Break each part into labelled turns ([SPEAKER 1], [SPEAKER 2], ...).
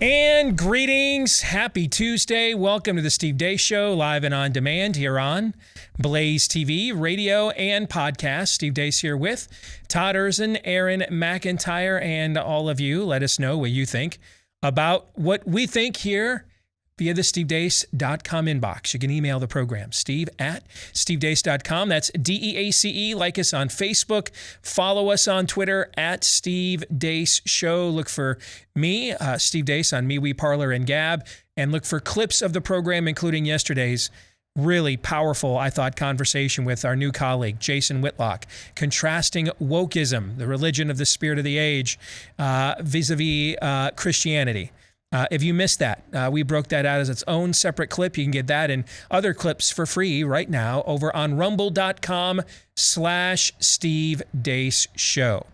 [SPEAKER 1] And greetings. Happy Tuesday. Welcome to the Steve Deace Show, live and on demand here on BlazeTV, radio, and podcast. Steve Deace here with Todd Erzin, Aaron McIntyre, and all of you. Let us know what you think about what we think here via the stevedeace.com inbox. You can email the program, steve@stevedeace.com. That's DEACE. Like us on Facebook. Follow us on Twitter @Steve Deace Show. Look for me, Steve Deace, on MeWe, Parler, and Gab. And look for clips of the program, including yesterday's really powerful, I thought, conversation with our new colleague, Jason Whitlock, contrasting wokeism, the religion of the spirit of the age, vis-a-vis Christianity. If you missed that, we broke that out as its own separate clip. You can get that and other clips for free right now over on rumble.com/Steve Deace Show.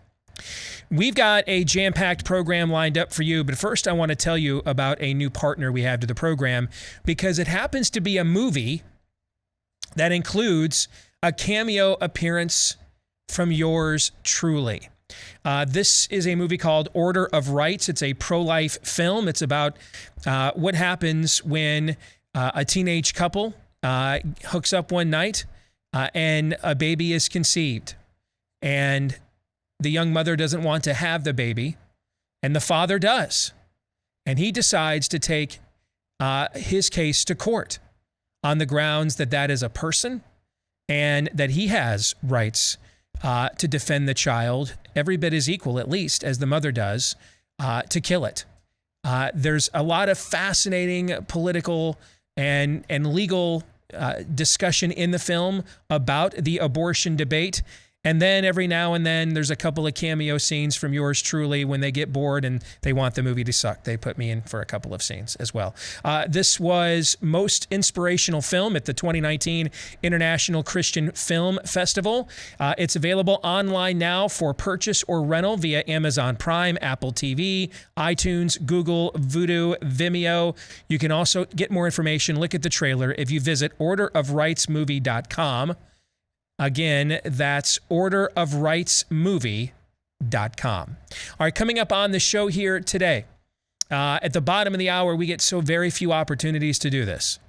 [SPEAKER 1] We've got a jam-packed program lined up for you, but first I want to tell you about a new partner we have to the program because it happens to be a movie that includes a cameo appearance from yours truly. This is a movie called Order of Rights. It's a pro-life film. It's about what happens when a teenage couple hooks up one night and a baby is conceived. And the young mother doesn't want to have the baby, and the father does. And he decides to take his case to court on the grounds that that is a person and that he has rights to defend the child every bit as equal, at least, as the mother does, to kill it. There's a lot of fascinating political and legal discussion in the film about the abortion debate. And then every now and then there's a couple of cameo scenes from yours truly when they get bored and they want the movie to suck. They put me in for a couple of scenes as well. This was Most Inspirational Film at the 2019 International Christian Film Festival. It's available online now for purchase or rental via Amazon Prime, Apple TV, iTunes, Google, Vudu, Vimeo. You can also get more information, look at the trailer if you visit orderofrightsmovie.com. Again, that's orderofrightsmovie.com. All right, coming up on the show here today, at the bottom of the hour, we get so very few opportunities to do this.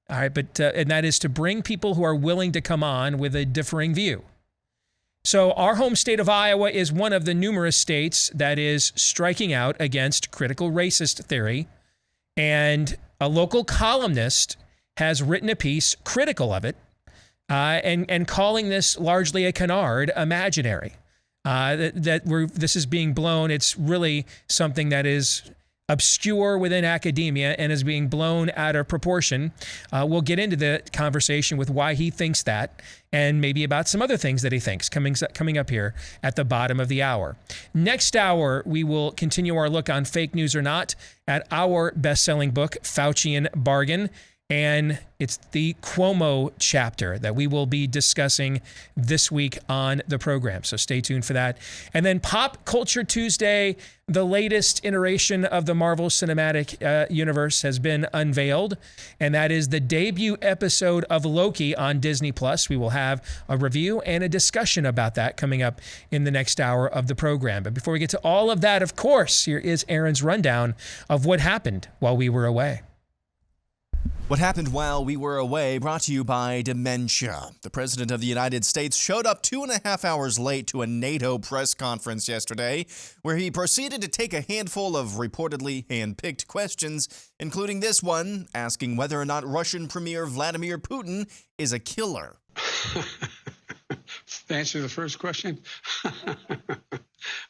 [SPEAKER 1] All right, but and that is to bring people who are willing to come on with a differing view. So our home state of Iowa is one of the numerous states that is striking out against critical racist theory, and a local columnist has written a piece critical of it, and calling this largely a canard imaginary. This is being blown. It's really something that is obscure within academia and is being blown out of proportion. We'll get into the conversation with why he thinks that and maybe about some other things that he thinks coming up here at the bottom of the hour. Next hour, we will continue our look on fake news or not at our best-selling book, Faucian Bargain. And it's the Cuomo chapter that we will be discussing this week on the program. So stay tuned for that. And then Pop Culture Tuesday, the latest iteration of the Marvel Cinematic Universe has been unveiled. And that is the debut episode of Loki on Disney+. We will have a review and a discussion about that coming up in the next hour of the program. But before we get to all of that, of course, here is Aaron's rundown of what happened while we were away.
[SPEAKER 2] What happened while we were away brought to you by dementia. The President of the United States showed up 2.5 hours late to a NATO press conference yesterday, where he proceeded to take a handful of reportedly hand-picked questions, including this one, asking whether or not Russian Premier Vladimir Putin is a killer.
[SPEAKER 3] To answer the first question,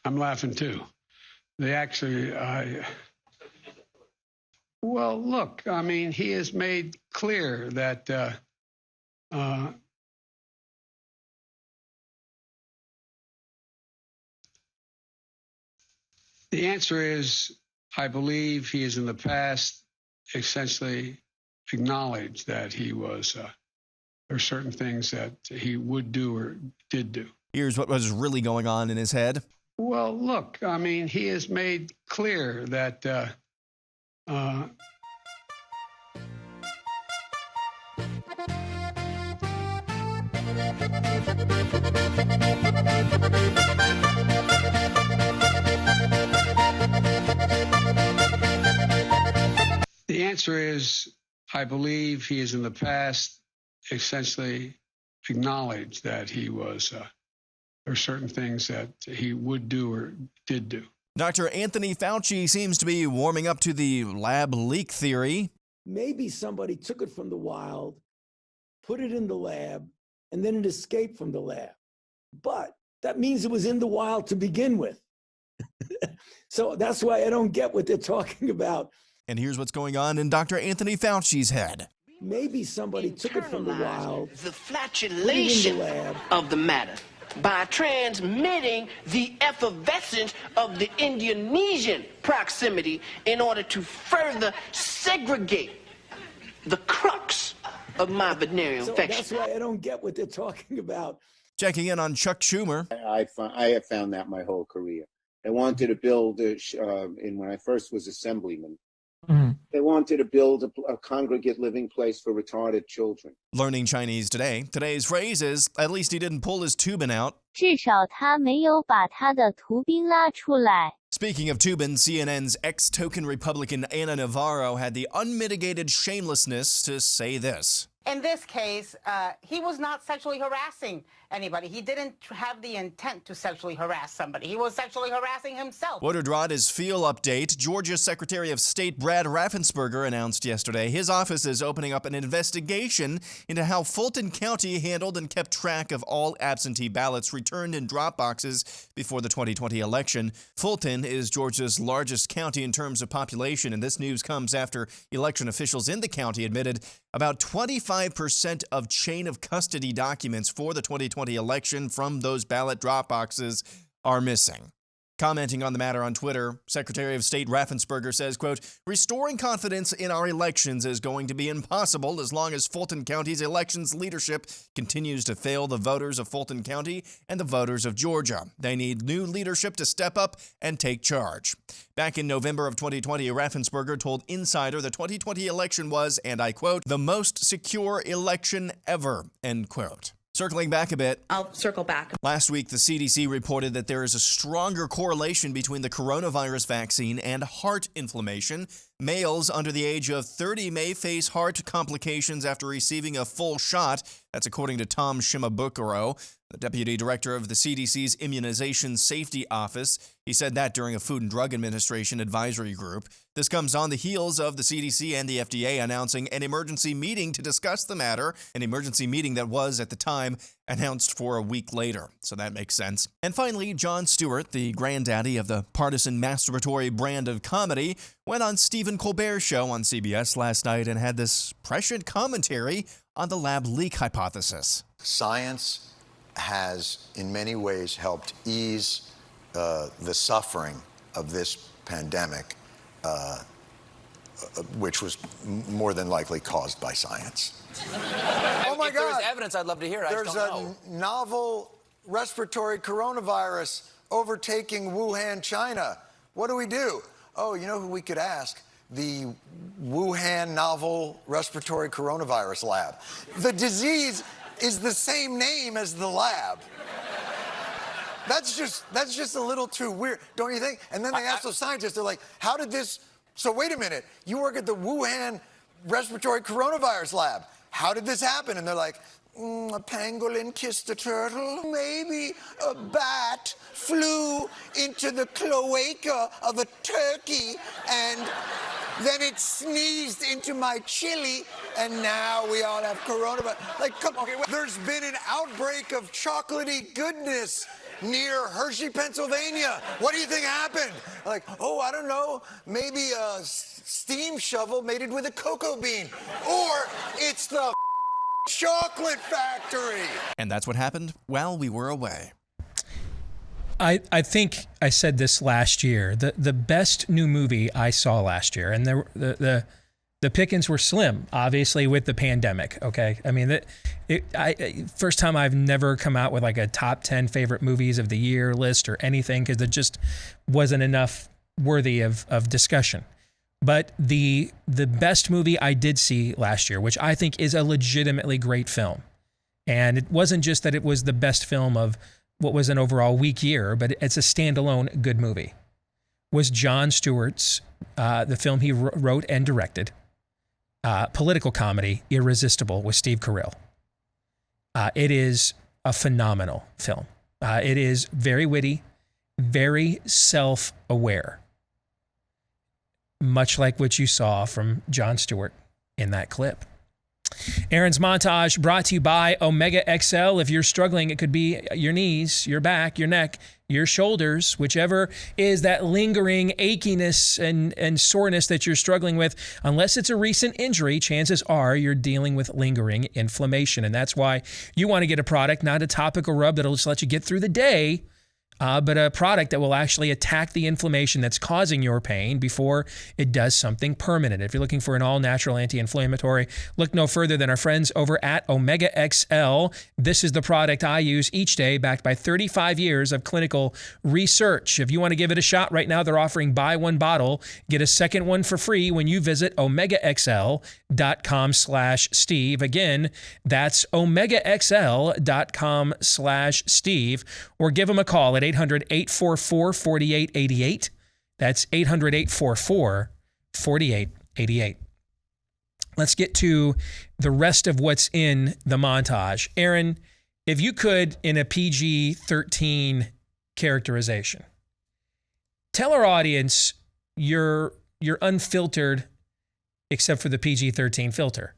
[SPEAKER 3] I'm laughing too. They actually... Well, look, I mean, he has made clear that the answer is, I believe he has in the past essentially acknowledged that he was, there are certain things that he would do or did do.
[SPEAKER 2] Here's what was really going on in his head.
[SPEAKER 3] Well, look, I mean, he has made clear that answer is, I believe he has in the past essentially acknowledged that he was, there are certain things that he would do or did do.
[SPEAKER 2] Dr. Anthony Fauci seems to be warming up to the lab leak theory.
[SPEAKER 4] Maybe somebody took it from the wild, put it in the lab, and then it escaped from the lab. But that means it was in the wild to begin with. So that's why I don't get what they're talking about.
[SPEAKER 2] And here's what's going on in Dr. Anthony Fauci's head.
[SPEAKER 4] Maybe somebody took it from the wild,
[SPEAKER 5] the flatulation
[SPEAKER 4] put it in the lab,
[SPEAKER 5] of the matter by transmitting the effervescence of the Indonesian proximity in order to further segregate the crux of my venereal infection.
[SPEAKER 4] That's why I don't get what they're talking about.
[SPEAKER 2] Checking in on Chuck Schumer.
[SPEAKER 6] I have found that my whole career. They wanted to build, when I first was assemblyman, they wanted to build a congregate living place for retarded children.
[SPEAKER 2] Learning Chinese today. Today's phrase is, at least he didn't pull his tubin out.
[SPEAKER 7] 至少他没有把他的图兵拉出来。
[SPEAKER 2] Speaking of tubin, CNN's ex-token Republican Ana Navarro had the unmitigated shamelessness to say this.
[SPEAKER 8] In this case, he was not sexually harassing anybody. He didn't have the intent to sexually harass somebody. He was sexually harassing himself.
[SPEAKER 2] What would rot his feel update? Georgia Secretary of State Brad Raffensperger announced yesterday his office is opening up an investigation into how Fulton County handled and kept track of all absentee ballots returned in drop boxes before the 2020 election. Fulton is Georgia's largest county in terms of population, and this news comes after election officials in the county admitted about 25% of chain of custody documents for the 2020 election from those ballot drop boxes are missing. Commenting on the matter on Twitter, Secretary of State Raffensperger says, quote, restoring confidence in our elections is going to be impossible as long as Fulton County's elections leadership continues to fail the voters of Fulton County and the voters of Georgia. They need new leadership to step up and take charge. Back in November of 2020, Raffensperger told Insider the 2020 election was, and I quote, the most secure election ever, end quote. Circling back a bit.
[SPEAKER 9] I'll circle back.
[SPEAKER 2] Last week, the CDC reported that there is a stronger correlation between the coronavirus vaccine and heart inflammation. Males under the age of 30 may face heart complications after receiving a full shot. That's according to Tom Shimabukuro, the deputy director of the CDC's Immunization Safety Office. He said that during a Food and Drug Administration advisory group. This comes on the heels of the CDC and the FDA announcing an emergency meeting to discuss the matter, an emergency meeting that was, at the time, announced for a week later. So that makes sense. And finally, Jon Stewart, the granddaddy of the partisan masturbatory brand of comedy, went on Stephen Colbert's show on CBS last night and had this prescient commentary on the lab leak hypothesis.
[SPEAKER 10] Science has, in many ways, helped ease the suffering of this pandemic, which was more than likely caused by science.
[SPEAKER 11] Oh my God! If there's evidence, I'd love to hear it.
[SPEAKER 10] There's a novel respiratory coronavirus overtaking Wuhan, China. What do? Oh, you know who we could ask? The Wuhan novel respiratory coronavirus lab. The disease is the same name as the lab. That's just a little too weird, don't you think? And then they ask those scientists, they're like, how did this... So wait a minute, you work at the Wuhan respiratory coronavirus lab. How did this happen? And they're like, a pangolin kissed a turtle. Maybe a bat flew into the cloaca of a turkey and then it sneezed into my chili and now we all have coronavirus. Like, come on. There's been an outbreak of chocolatey goodness near Hershey, Pennsylvania. What do you think happened? Like, oh, I don't know. Maybe a steam shovel mated with a cocoa bean. Or it's the chocolate factory.
[SPEAKER 2] And that's what happened while we were away.
[SPEAKER 1] I think I said this last year. The best new movie I saw last year, and the pickings were slim, obviously, with the pandemic. Okay, I mean, first time I've never come out with like a top 10 favorite movies of the year list or anything, because it just wasn't enough worthy of discussion. But the best movie I did see last year, which I think is a legitimately great film, and it wasn't just that it was the best film of what was an overall weak year, but it's a standalone good movie, was Jon Stewart's, the film he wrote and directed, political comedy, Irresistible, with Steve Carell. It is a phenomenal film. It is very witty, very self-aware, much like what you saw from Jon Stewart in that clip. Aaron's Montage brought to you by Omega XL. If you're struggling, it could be your knees, your back, your neck, your shoulders, whichever is that lingering achiness and soreness that you're struggling with. Unless it's a recent injury, chances are you're dealing with lingering inflammation. And that's why you want to get a product, not a topical rub that'll just let you get through the day, but a product that will actually attack the inflammation that's causing your pain before it does something permanent. If you're looking for an all-natural anti-inflammatory, look no further than our friends over at Omega XL. This is the product I use each day, backed by 35 years of clinical research. If you want to give it a shot right now, they're offering buy one bottle, get a second one for free when you visit omegaxl.com/Steve. Again, that's omegaxl.com/Steve, or give them a call at 800-844-4888. That's 800-844-4888. Let's get to the rest of what's in the montage. Aaron, if you could, in a PG-13 characterization, tell our audience your unfiltered, except for the PG-13 filter,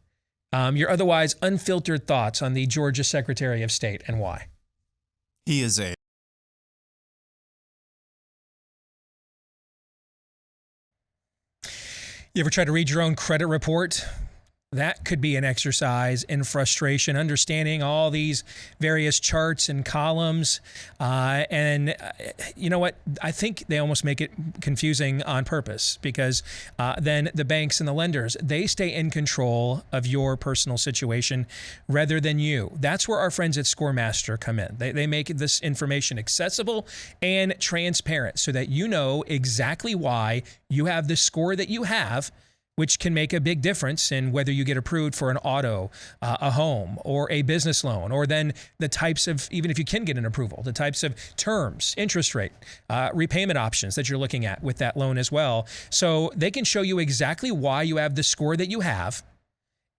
[SPEAKER 1] your otherwise unfiltered thoughts on the Georgia Secretary of State and why.
[SPEAKER 2] He is a
[SPEAKER 1] You ever try to read your own credit report? That could be an exercise in frustration, understanding all these various charts and columns. And you know what? I think they almost make it confusing on purpose, because then the banks and the lenders, they stay in control of your personal situation rather than you. That's where our friends at ScoreMaster come in. They make this information accessible and transparent so that you know exactly why you have the score that you have, which can make a big difference in whether you get approved for an auto, a home, or a business loan, or then the types of, even if you can get an approval, the types of terms, interest rate, repayment options that you're looking at with that loan as well. So they can show you exactly why you have the score that you have,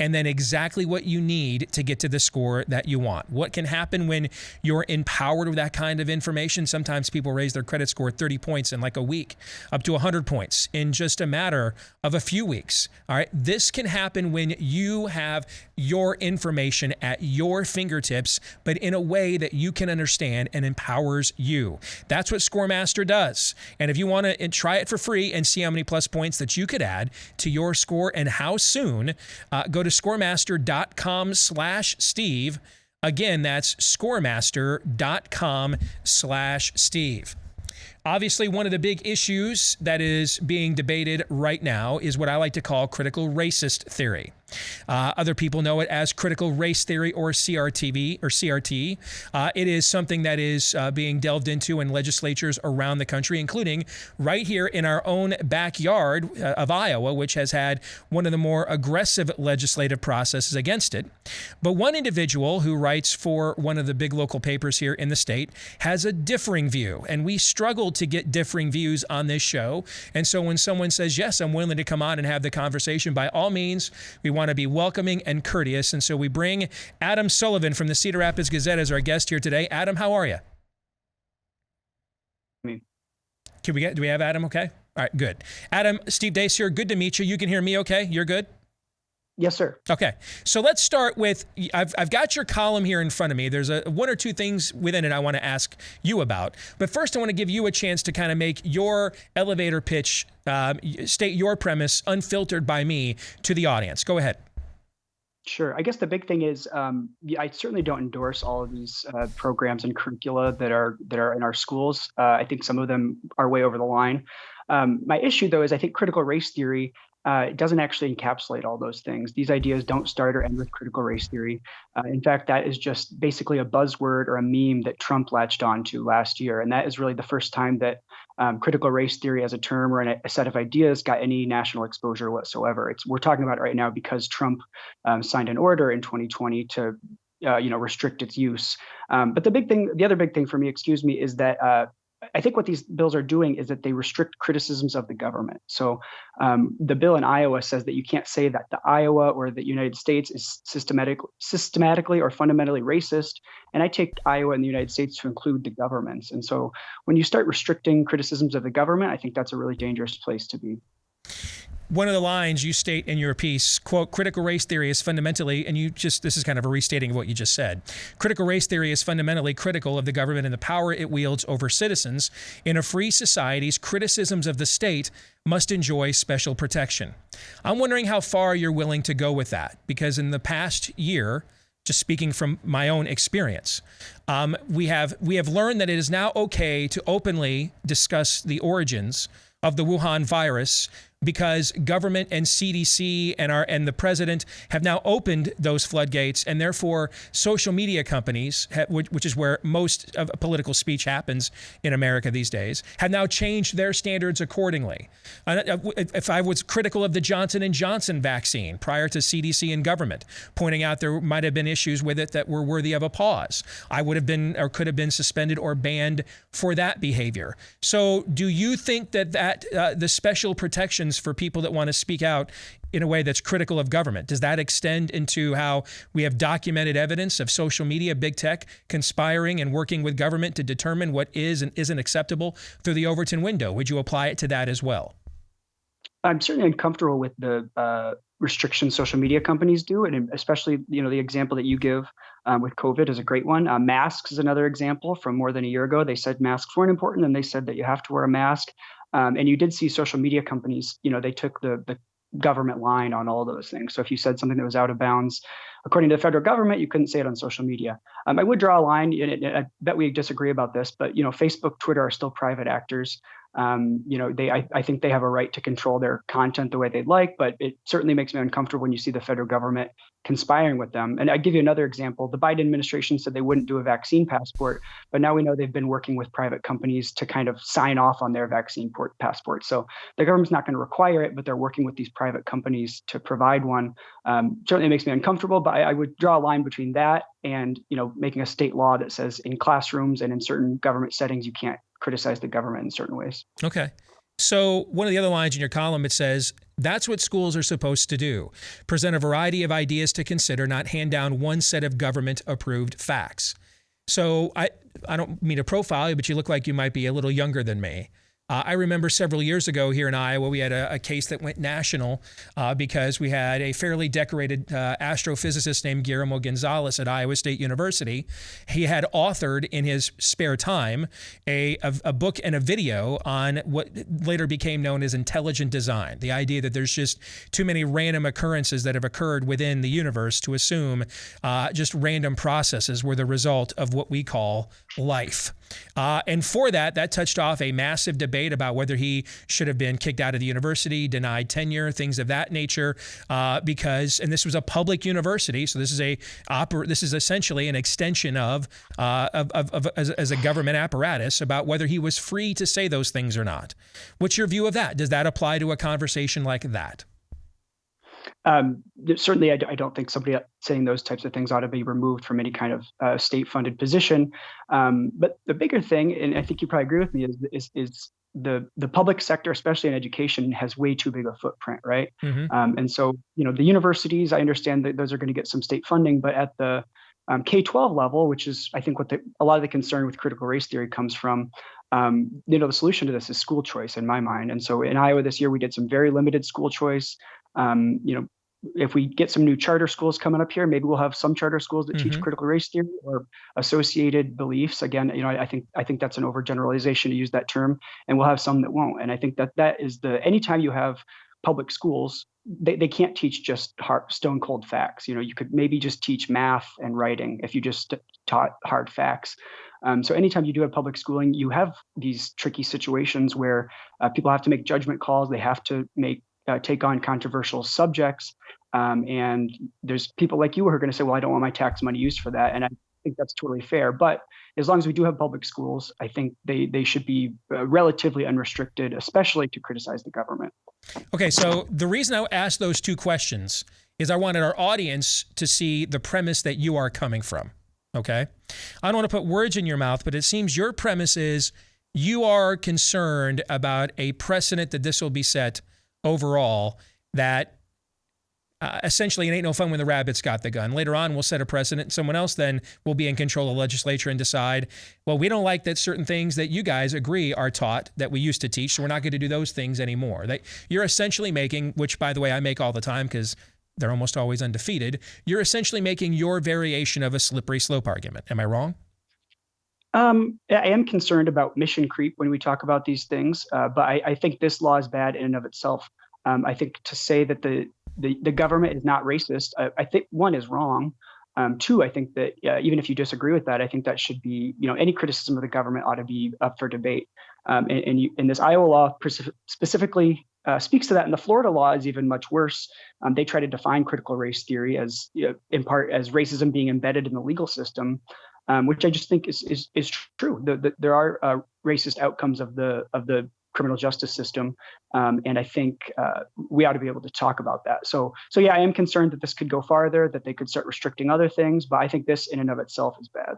[SPEAKER 1] and then exactly what you need to get to the score that you want. What can happen when you're empowered with that kind of information? Sometimes people raise their credit score 30 points in like a week, up to 100 points in just a matter of a few weeks. All right. This can happen when you have your information at your fingertips, but in a way that you can understand and empowers you. That's what ScoreMaster does. And if you want to try it for free and see how many plus points that you could add to your score and how soon, go to ScoreMaster.com/Steve. Again, that's ScoreMaster.com/Steve. Obviously, one of the big issues that is being debated right now is what I like to call critical racist theory. Other people know it as critical race theory, or CRT. It is something that is being delved into in legislatures around the country, including right here in our own backyard of Iowa, which has had one of the more aggressive legislative processes against it. But one individual who writes for one of the big local papers here in the state has a differing view, and we struggle to get differing views on this show. And so when someone says, yes, I'm willing to come on and have the conversation, by all means, we want to be welcoming and courteous. And so we bring Adam Sullivan from the Cedar Rapids Gazette as our guest here today. Adam, how are you? Do we have Adam okay? All right, good. Adam, Steve Deace here. Good to meet you. You can hear me okay? You're good?
[SPEAKER 9] Yes, sir.
[SPEAKER 1] Okay. So let's start with, I've got your column here in front of me. There's one or two things within it I want to ask you about. But first, I want to give you a chance to kind of make your elevator pitch, state your premise, unfiltered by me, to the audience. Go ahead.
[SPEAKER 9] Sure. I guess the big thing is I certainly don't endorse all of these programs and curricula that are in our schools. I think some of them are way over the line. My issue, though, is I think critical race theory doesn't actually encapsulate all those things. These ideas don't start or end with critical race theory. In fact, that is just basically a buzzword or a meme that Trump latched onto last year. And that is really the first time that critical race theory as a term or a set of ideas got any national exposure whatsoever. We're talking about it right now because Trump signed an order in 2020 to restrict its use. But the other big thing for me, is that I think what these bills are doing is that they restrict criticisms of the government. So the bill in Iowa says that you can't say that the Iowa or the United States is systematically or fundamentally racist. And I take Iowa and the United States to include the governments. And so when you start restricting criticisms of the government, I think that's a really dangerous place to be.
[SPEAKER 1] One of the lines you state in your piece, quote, critical race theory is fundamentally, and this is kind of a restating of what you just said. Critical race theory is fundamentally critical of the government and the power it wields over citizens. In a free society's criticisms of the state must enjoy special protection. I'm wondering how far you're willing to go with that, because in the past year, just speaking from my own experience, we have learned that it is now okay to openly discuss the origins of the Wuhan virus, because government and CDC and the president have now opened those floodgates, and therefore social media companies, which is where most of political speech happens in America these days, have now changed their standards accordingly. If I was critical of the Johnson & Johnson vaccine prior to CDC and government, pointing out there might have been issues with it that were worthy of a pause, I would have been or could have been suspended or banned for that behavior. So do you think that the special protections for people that want to speak out in a way that's critical of government, does that extend into how we have documented evidence of social media, big tech, conspiring and working with government to determine what is and isn't acceptable through the Overton window? Would you apply it to that as well?
[SPEAKER 9] I'm certainly uncomfortable with the restrictions social media companies do, and especially, the example that you give with COVID is a great one. Masks is another example from more than a year ago. They said masks weren't important, and they said that you have to wear a mask. And you did see social media companies, they took the government line on all those things. So if you said something that was out of bounds, according to the federal government, you couldn't say it on social media. I would draw a line, and I bet we disagree about this, but, Facebook, Twitter are still private actors. I think they have a right to control their content the way they'd like, but it certainly makes me uncomfortable when you see the federal government conspiring with them. And I give you another example. The Biden administration said they wouldn't do a vaccine passport, but now we know they've been working with private companies to kind of sign off on their vaccine passport. So the government's not going to require it, but they're working with these private companies to provide one. Certainly makes me uncomfortable, but I would draw a line between that and, making a state law that says in classrooms and in certain government settings, you can't criticize the government in certain ways.
[SPEAKER 1] Okay. So one of the other lines in your column, it says, that's what schools are supposed to do. Present a variety of ideas to consider, not hand down one set of government-approved facts. So I don't mean to profile you, but you look like you might be a little younger than me. I remember several years ago here in Iowa, we had a case that went national because we had a fairly decorated astrophysicist named Guillermo Gonzalez at Iowa State University. He had authored in his spare time a book and a video on what later became known as intelligent design, the idea that there's just too many random occurrences that have occurred within the universe to assume just random processes were the result of what we call life. And for that touched off a massive debate about whether he should have been kicked out of the university, denied tenure, things of that nature, because, and this was a public university, so this is essentially an extension of as a government apparatus, about whether he was free to say those things or not. What's your view of that? Does that apply to a conversation like that?
[SPEAKER 9] Certainly, I don't think somebody saying those types of things ought to be removed from any kind of state-funded position. But the bigger thing, and I think you probably agree with me, is the public sector, especially in education, has way too big a footprint, right? Mm-hmm. And so, the universities, I understand that those are going to get some state funding, but at the K-12 level, which is, I think, what a lot of the concern with critical race theory comes from, the solution to this is school choice in my mind. And so in Iowa this year, we did some very limited school choice. If we get some new charter schools coming up here, maybe we'll have some charter schools that teach critical race theory or associated beliefs. Again, I think that's an overgeneralization to use that term, and we'll have some that won't. And I think that is anytime you have public schools, they can't teach just stone cold facts. You could maybe just teach math and writing if you just taught hard facts. So anytime you do have public schooling, you have these tricky situations where people have to make judgment calls. They have to take on controversial subjects. And there's people like you who are going to say, well, I don't want my tax money used for that. And I think that's totally fair. But as long as we do have public schools, I think they should be relatively unrestricted, especially to criticize the government.
[SPEAKER 1] Okay, so the reason I asked those two questions is I wanted our audience to see the premise that you are coming from, okay? I don't want to put words in your mouth, but it seems your premise is you are concerned about a precedent that this will be set overall, that essentially it ain't no fun when the rabbits got the gun. Later on, we'll set a precedent. Someone else then will be in control of the legislature and decide, well, we don't like that certain things that you guys agree are taught that we used to teach, so we're not going to do those things anymore. You're essentially making, which by the way, I make all the time because they're almost always undefeated, you're essentially making your variation of a slippery slope argument. Am I wrong?
[SPEAKER 9] I am concerned about mission creep when we talk about these things, but I think this law is bad in and of itself. I think to say that the government is not racist, I think one is wrong. Two, I think that even if you disagree with that, I think that should be, any criticism of the government ought to be up for debate. And this Iowa law specifically speaks to that. And the Florida law is even much worse. They try to define critical race theory as, in part, as racism being embedded in the legal system, which I just think is true. There are racist outcomes of the criminal justice system, and I think we ought to be able to talk about that. So yeah, I am concerned that this could go farther, that they could start restricting other things, but I think this in and of itself is bad.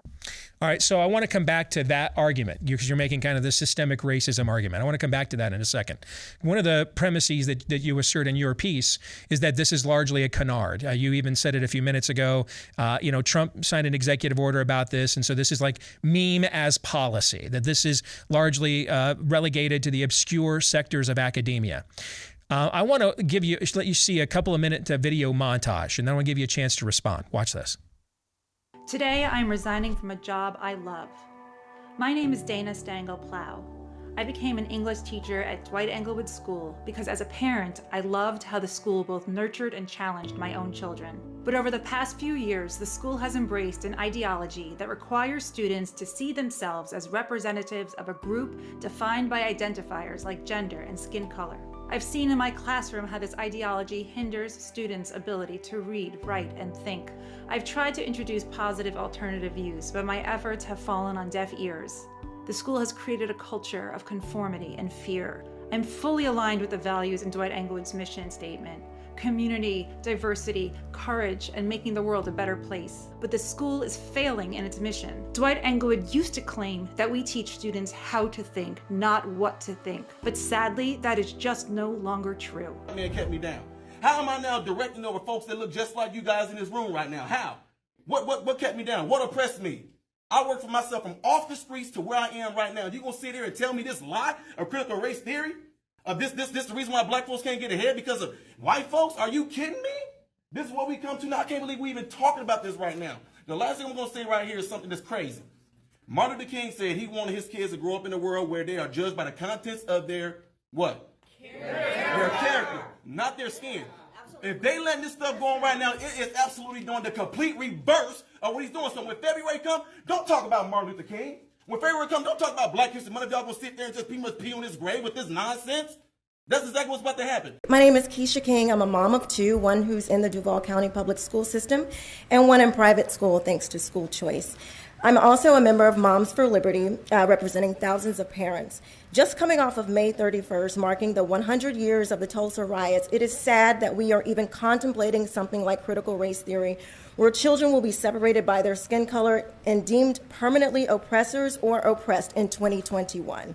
[SPEAKER 1] All right, so I want to come back to that argument because you're making kind of the systemic racism argument. I want to come back to that in a second. One of the premises that you assert in your piece is that this is largely a canard. You even said it a few minutes ago. Trump signed an executive order about this, and so this is like meme as policy, that this is largely relegated to the obscure sectors of academia. I want to let you see a couple of minute video montage, and then I want to give you a chance to respond. Watch this.
[SPEAKER 12] Today, I'm resigning from a job I love. My name is Dana Stengel Plow. I became an English teacher at Dwight Englewood School because as a parent, I loved how the school both nurtured and challenged my own children. But over the past few years, the school has embraced an ideology that requires students to see themselves as representatives of a group defined by identifiers like gender and skin color. I've seen in my classroom how this ideology hinders students' ability to read, write, and think. I've tried to introduce positive alternative views, but my efforts have fallen on deaf ears. The school has created a culture of conformity and fear. I'm fully aligned with the values in Dwight Englewood's mission statement: community, diversity, courage, and making the world a better place. But the school is failing in its mission. Dwight Englewood used to claim that we teach students how to think, not what to think. But sadly, that is just no longer true.
[SPEAKER 13] That man kept me down. How am I now directing over folks that look just like you guys in this room right now? How? What kept me down? What oppressed me? I worked for myself from off the streets to where I am right now. You gonna sit here and tell me this lie of critical race theory? This the reason why black folks can't get ahead because of white folks? Are you kidding me? This is what we come to now. I can't believe we even talking about this right now. The last thing I'm gonna say right here is something that's crazy. Martin Luther King said he wanted his kids to grow up in a world where they are judged by the contents of their what? Their character, not their skin. If they letting this stuff go on right now, it is absolutely doing the complete reverse of what he's doing. So when February comes, don't talk about Martin Luther King. When February comes, don't talk about Black History Month. If y'all gonna sit there and just pretty much pee on his grave with this nonsense, that's exactly what's about to happen.
[SPEAKER 14] My name is Keisha King. I'm a mom of two, one who's in the Duval County Public School System and one in private school thanks to school choice. I'm also a member of Moms for Liberty, representing thousands of parents. Just coming off of May 31st, marking the 100 years of the Tulsa riots, it is sad that we are even contemplating something like critical race theory, where children will be separated by their skin color and deemed permanently oppressors or oppressed in 2021.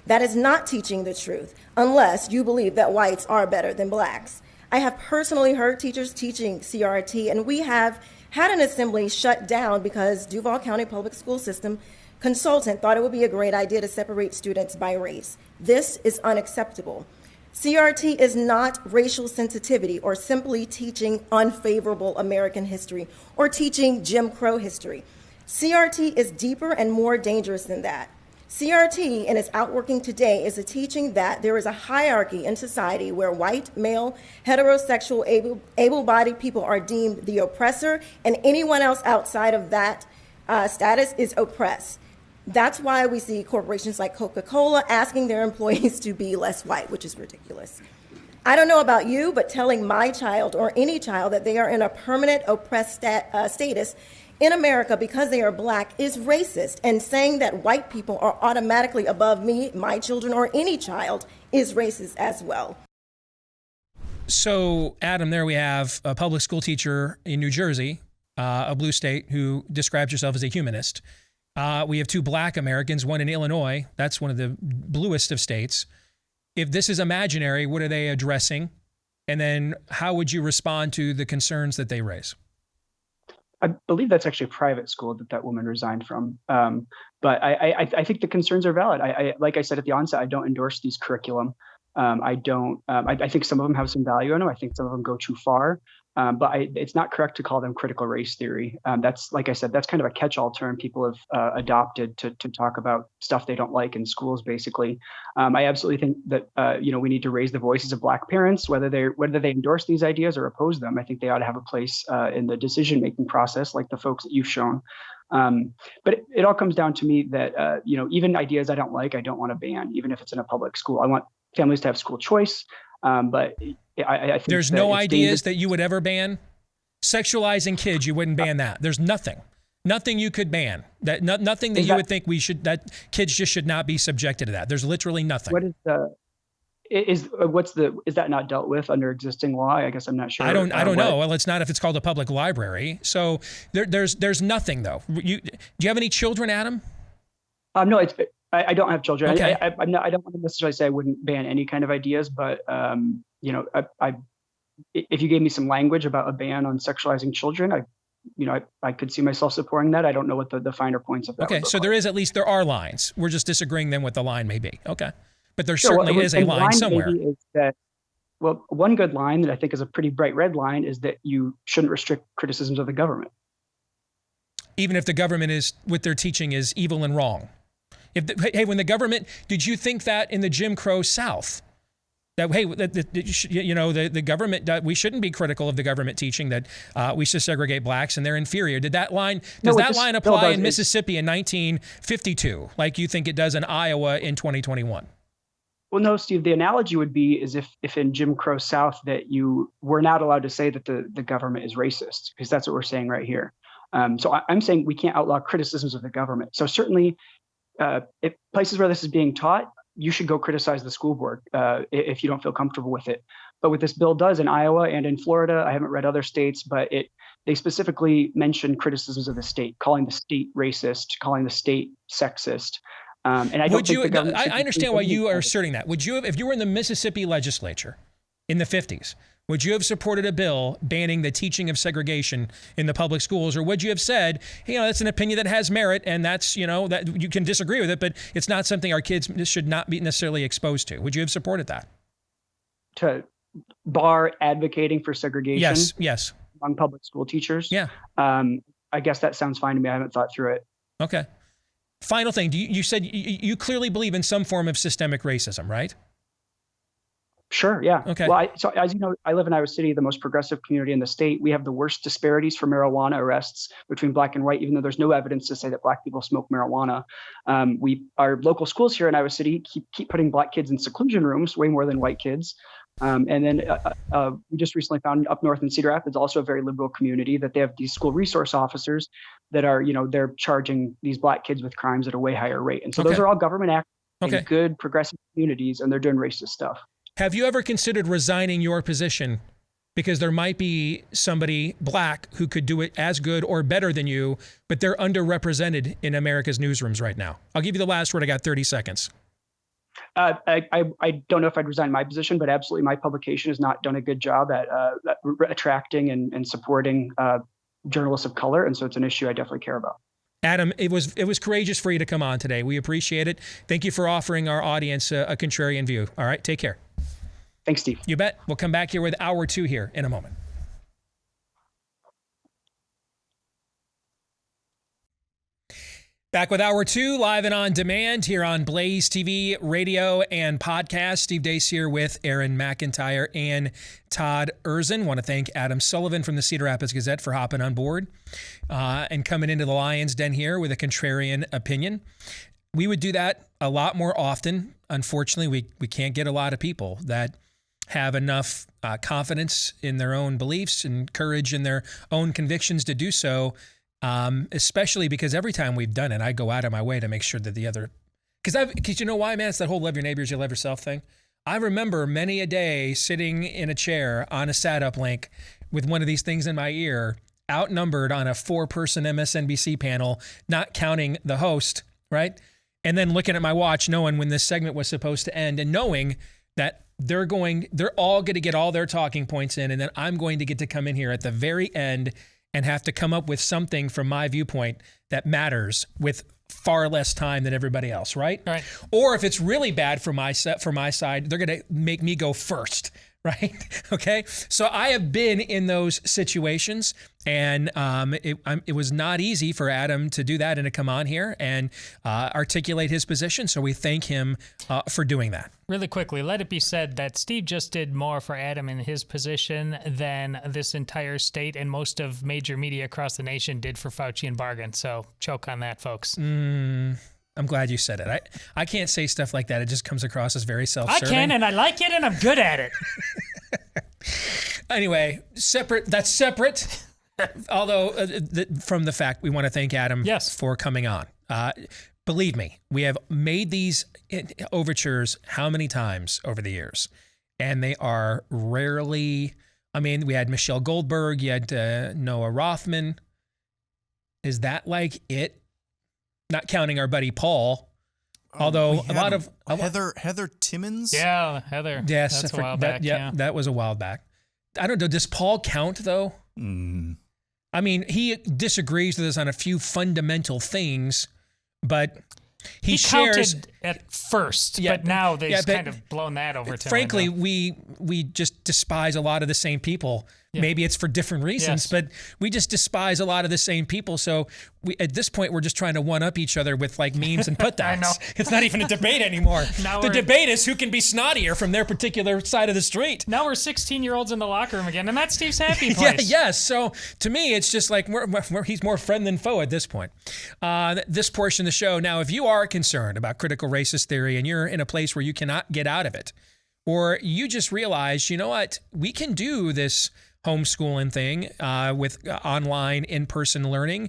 [SPEAKER 14] That is not teaching the truth, unless you believe that whites are better than blacks. I have personally heard teachers teaching CRT, and we have had an assembly shut down because Duval County Public School System consultant thought it would be a great idea to separate students by race. This is unacceptable. CRT is not racial sensitivity or simply teaching unfavorable American history or teaching Jim Crow history. CRT is deeper and more dangerous than that. CRT, in its outworking today, is a teaching that there is a hierarchy in society where white, male, heterosexual, able-bodied people are deemed the oppressor, and anyone else outside of that status is oppressed. That's why we see corporations like Coca-Cola asking their employees to be less white, which is ridiculous. I don't know about you, but telling my child or any child that they are in a permanent oppressed status in America because they are black is racist, and saying that white people are automatically above me, my children, or any child is racist as well.
[SPEAKER 1] So, Adam, there we have a public school teacher in New Jersey, a blue state, who describes herself as a humanist. We have 2 black Americans, one in Illinois. That's one of the bluest of states. If this is imaginary, what are they addressing? And then how would you respond to the concerns that they raise?
[SPEAKER 9] I believe that's actually a private school that woman resigned from. But I think the concerns are valid. Like I said at the onset, I don't endorse these curriculum. I think some of them have some value in them. I think some of them go too far. But it's not correct to call them critical race theory. That's, like I said, that's kind of a catch-all term people have adopted to talk about stuff they don't like in schools, basically. I absolutely think that we need to raise the voices of Black parents, whether they endorse these ideas or oppose them. I think they ought to have a place in the decision-making process, like the folks that you've shown. But it all comes down to me that even ideas I don't like, I don't want to ban, even if it's in a public school. I want families to have school choice. But I think
[SPEAKER 1] there's no ideas that you would ever ban. Sexualizing kids, you wouldn't ban that. There's nothing you could ban. Nothing that you would think that kids just should not be subjected to that. There's literally nothing.
[SPEAKER 9] What is is that not dealt with under existing law? I guess I'm not sure.
[SPEAKER 1] I don't know. Well, it's not if it's called a public library. So there's nothing though. Do you have any children, Adam?
[SPEAKER 9] No, I don't have children.
[SPEAKER 1] Okay.
[SPEAKER 9] I don't want to necessarily say I wouldn't ban any kind of ideas, but if you gave me some language about a ban on sexualizing children, I could see myself supporting that. I don't know what the finer points of that.
[SPEAKER 1] Okay, so there are lines. We're just disagreeing then what the line may be. Okay, but there certainly is a line somewhere.
[SPEAKER 9] Is that, well, one good line that I think is a pretty bright red line is that you shouldn't restrict criticisms of the government,
[SPEAKER 1] even if the government is what they're teaching is evil and wrong. When the government, did you think that in the Jim Crow South? That, the government, we shouldn't be critical of the government teaching that we should segregate blacks and they're inferior. Does that line apply in Mississippi in 1952, like you think it does in Iowa in 2021?
[SPEAKER 9] Well, no, Steve, the analogy would be is if in Jim Crow South that you were not allowed to say that the government is racist, because that's what we're saying right here. So I'm saying we can't outlaw criticisms of the government. So certainly, if places where this is being taught, you should go criticize the school board if you don't feel comfortable with it. But what this bill does in Iowa and in Florida, I haven't read other states, but they specifically mention criticisms of the state, calling the state racist, calling the state sexist. And I don't think the government.
[SPEAKER 1] I understand why you are asserting that. Would you have, if you were in the Mississippi legislature in the 50s, would you have supported a bill banning the teaching of segregation in the public schools? Or would you have said, that's an opinion that has merit and that's, that you can disagree with it, but it's not something our kids should not be necessarily exposed to? Would you have supported that?
[SPEAKER 9] To bar advocating for segregation?
[SPEAKER 1] Yes.
[SPEAKER 9] Among public school teachers?
[SPEAKER 1] Yeah.
[SPEAKER 9] I guess that sounds fine to me. I haven't thought through it.
[SPEAKER 1] Okay. Final thing, you said you clearly believe in some form of systemic racism, right?
[SPEAKER 9] Sure. Yeah.
[SPEAKER 1] Okay.
[SPEAKER 9] Well, so as you know, I live in Iowa City, the most progressive community in the state. We have the worst disparities for marijuana arrests between black and white, even though there's no evidence to say that black people smoke marijuana. Our local schools here in Iowa City keep putting black kids in seclusion rooms, way more than white kids. And then we just recently found up north in Cedar Rapids, also a very liberal community, that they have these school resource officers that are, they're charging these black kids with crimes at a way higher rate. And so those are all government actors in good progressive communities, and they're doing racist stuff.
[SPEAKER 1] Have you ever considered resigning your position because there might be somebody black who could do it as good or better than you, but they're underrepresented in America's newsrooms right now? I'll give you the last word. I got 30 seconds.
[SPEAKER 9] I don't know if I'd resign my position, but absolutely my publication has not done a good job at attracting and supporting journalists of color. And so it's an issue I definitely care about.
[SPEAKER 1] Adam, it was courageous for you to come on today. We appreciate it. Thank you for offering our audience a contrarian view. All right, take care.
[SPEAKER 9] Thanks, Steve.
[SPEAKER 1] You bet. We'll come back here with hour 2 here in a moment. Back with hour 2, live and on demand here on Blaze TV, radio, and podcast. Steve Deace here with Aaron McIntyre and Todd Erzin. Want to thank Adam Sullivan from the Cedar Rapids Gazette for hopping on board and coming into the Lion's Den here with a contrarian opinion. We would do that a lot more often. Unfortunately, we can't get a lot of people that have enough confidence in their own beliefs and courage in their own convictions to do so. Especially because every time we've done it, I go out of my way to make sure that the other, because you know why, man? It's that whole love your neighbors, you love yourself thing. I remember many a day sitting in a chair on a sat-up link with one of these things in my ear, outnumbered on a 4-person MSNBC panel, not counting the host, right? And then looking at my watch, knowing when this segment was supposed to end, and knowing that they're all going to get all their talking points in, and then I'm going to get to come in here at the very end and have to come up with something from my viewpoint that matters with far less time than everybody else, right?
[SPEAKER 15] Right.
[SPEAKER 1] Or if it's really bad for my side, they're going to make me go first, right? Okay. So I have been in those situations, and it was not easy for Adam to do that and to come on here and articulate his position. So we thank him for doing that.
[SPEAKER 15] Really quickly, let it be said that Steve just did more for Adam in his position than this entire state and most of major media across the nation did for Faucian Bargain. So choke on that, folks.
[SPEAKER 1] I'm glad you said it. I can't say stuff like that. It just comes across as very self-serving.
[SPEAKER 15] I can, and I like it, and I'm good at it.
[SPEAKER 1] Anyway, that's separate. Although, from the fact we want to thank Adam for coming on. Believe me, we have made these overtures how many times over the years? And they are rarely, I mean, we had Michelle Goldberg, you had Noah Rothman. Is that like it? Not counting our buddy Paul. Although a lot of
[SPEAKER 2] Heather Timmons.
[SPEAKER 15] Yeah, Heather.
[SPEAKER 1] Yes,
[SPEAKER 15] that's a while back.
[SPEAKER 1] Yeah, that was a while back. I don't know. Does Paul count though? I mean, he disagrees with us on a few fundamental things, but he shares
[SPEAKER 15] counted at first, but now they've kind of blown that over to.
[SPEAKER 1] Frankly, we just despise a lot of the same people. Yeah. Maybe it's for different reasons, but we just despise a lot of the same people. So at this point, we're just trying to one-up each other with like memes and put-downs.
[SPEAKER 15] I know.
[SPEAKER 1] It's not even a debate anymore. The debate is who can be snottier from their particular side of the street.
[SPEAKER 15] Now we're 16-year-olds in the locker room again, and that's Steve's happy place.
[SPEAKER 1] Yes. So to me, it's just like he's more friend than foe at this point. This portion of the show. Now, if you are concerned about critical racist theory and you're in a place where you cannot get out of it, or you just realize, you know what, we can do this homeschooling thing with online in-person learning.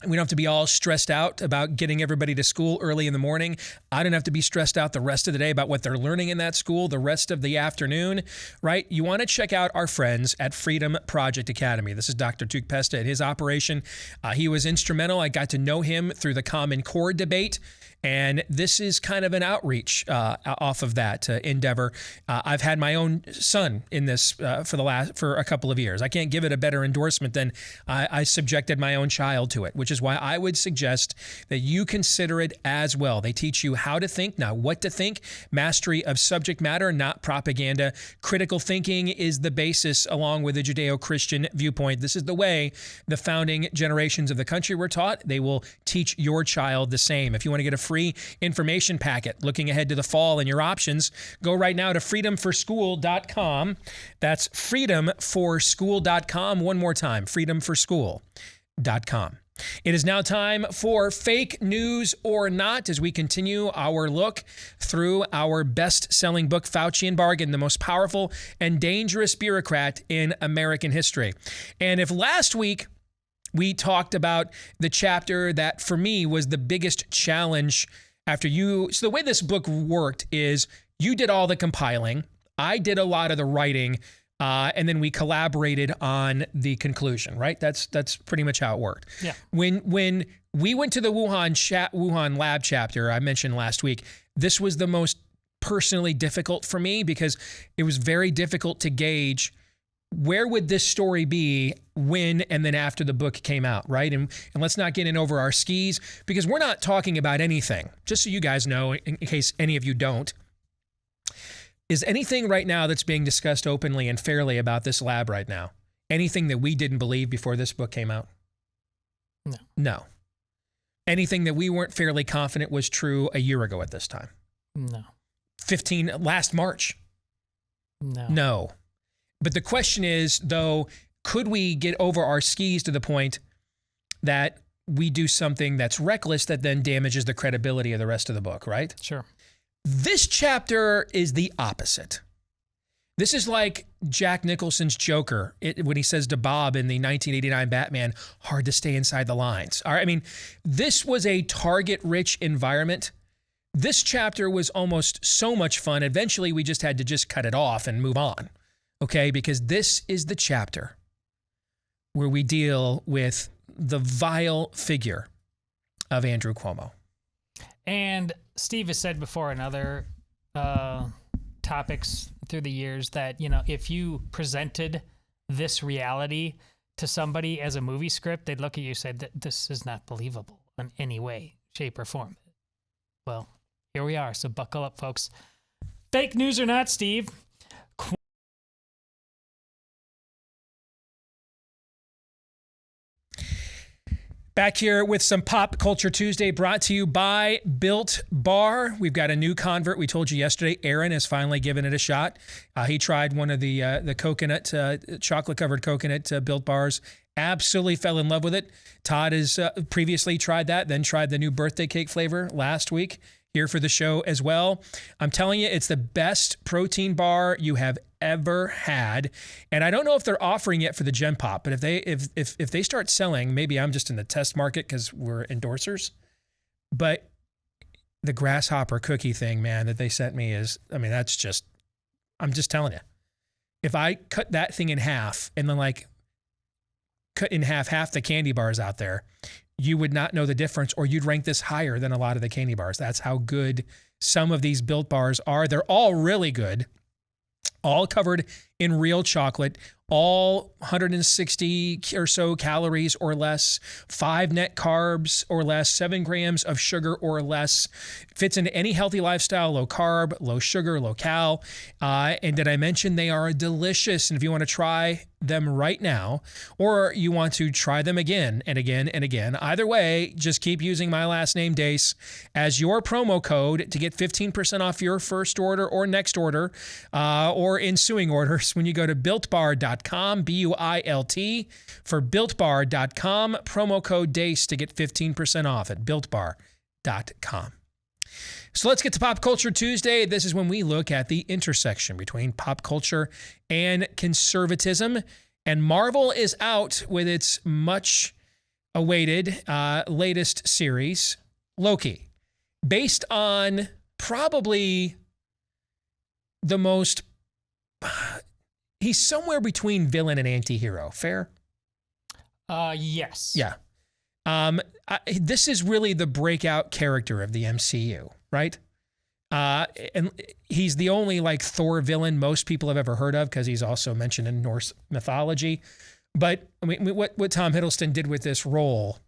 [SPEAKER 1] We don't have to be all stressed out about getting everybody to school early in the morning. I don't have to be stressed out the rest of the day about what they're learning in that school the rest of the afternoon, right? You want to check out our friends at Freedom Project Academy. This is Dr. Duke Pesta and his operation. He was instrumental. I got to know him through the Common Core debate. And this is kind of an outreach off of that endeavor. I've had my own son in this for a couple of years. I can't give it a better endorsement than I subjected my own child to it, which is why I would suggest that you consider it as well. They teach you how to think, not what to think, mastery of subject matter, not propaganda. Critical thinking is the basis along with the Judeo-Christian viewpoint. This is the way the founding generations of the country were taught. They will teach your child the same. If you want to get a free information packet looking ahead to the fall and your options, go right now to freedomforschool.com. That's freedomforschool.com. One more time, freedomforschool.com. It is now time for Fake News or Not as we continue our look through our best-selling book, Faucian Bargain, the most powerful and dangerous bureaucrat in American history. And if last week we talked about the chapter that, for me, was the biggest challenge after you. So the way this book worked is you did all the compiling, I did a lot of the writing, and then we collaborated on the conclusion, right? That's pretty much how it worked.
[SPEAKER 15] Yeah.
[SPEAKER 1] When we went to the Wuhan lab chapter I mentioned last week, this was the most personally difficult for me because it was very difficult to gauge where would this story be when and then after the book came out, right? And let's not get in over our skis because we're not talking about anything. Just so you guys know, in case any of you don't, is anything right now that's being discussed openly and fairly about this lab right now, anything that we didn't believe before this book came out? No. Anything that we weren't fairly confident was true a year ago at this time?
[SPEAKER 15] No.
[SPEAKER 1] Last March?
[SPEAKER 15] No.
[SPEAKER 1] But the question is, though, could we get over our skis to the point that we do something that's reckless that then damages the credibility of the rest of the book, right?
[SPEAKER 15] Sure.
[SPEAKER 1] This chapter is the opposite. This is like Jack Nicholson's Joker when he says to Bob in the 1989 Batman, hard to stay inside the lines. All right, I mean, this was a target-rich environment. This chapter was almost so much fun. Eventually, we just had to cut it off and move on. Okay, because this is the chapter where we deal with the vile figure of Andrew Cuomo.
[SPEAKER 15] And Steve has said before in other topics through the years that, you know, if you presented this reality to somebody as a movie script, they'd look at you and say, this is not believable in any way, shape, or form. Well, here we are, so buckle up, folks. Fake news or not, Steve?
[SPEAKER 1] Back here with some Pop Culture Tuesday brought to you by Built Bar. We've got a new convert. We told you yesterday, Aaron has finally given it a shot. He tried one of the coconut, chocolate-covered coconut Built Bars. Absolutely fell in love with it. Todd has previously tried that, then tried the new birthday cake flavor last week here for the show as well. I'm telling you, it's the best protein bar you have ever had. And I don't know if they're offering it for the Gen Pop, but if they start selling, maybe I'm just in the test market because we're endorsers. But the grasshopper cookie thing, man, that they sent me is, I mean, that's just, I'm just telling you. If I cut that thing in half and then like cut in half the candy bars out there, you would not know the difference, or you'd rank this higher than a lot of the candy bars. That's how good some of these Built Bars are. They're all really good, all covered in real chocolate, all 160 or so calories or less, 5 net carbs or less, 7 grams of sugar or less. Fits into any healthy lifestyle, low carb, low sugar, low cal. And did I mention they are delicious? And if you want to try them right now, or you want to try them again and again and again, either way, just keep using my last name, Deace, as your promo code to get 15% off your first order or next order, or ensuing orders when you go to BuiltBar.com, BUILT, for BuiltBar.com, promo code Deace to get 15% off at BuiltBar.com. So let's get to Pop Culture Tuesday. This is when we look at the intersection between pop culture and conservatism. And Marvel is out with its much awaited latest series, Loki, based on probably the most, he's somewhere between villain and anti-hero. Fair?
[SPEAKER 15] Yes.
[SPEAKER 1] Yeah. This is really the breakout character of the MCU, right? And he's the only like Thor villain most people have ever heard of because he's also mentioned in Norse mythology. But I mean, what Tom Hiddleston did with this role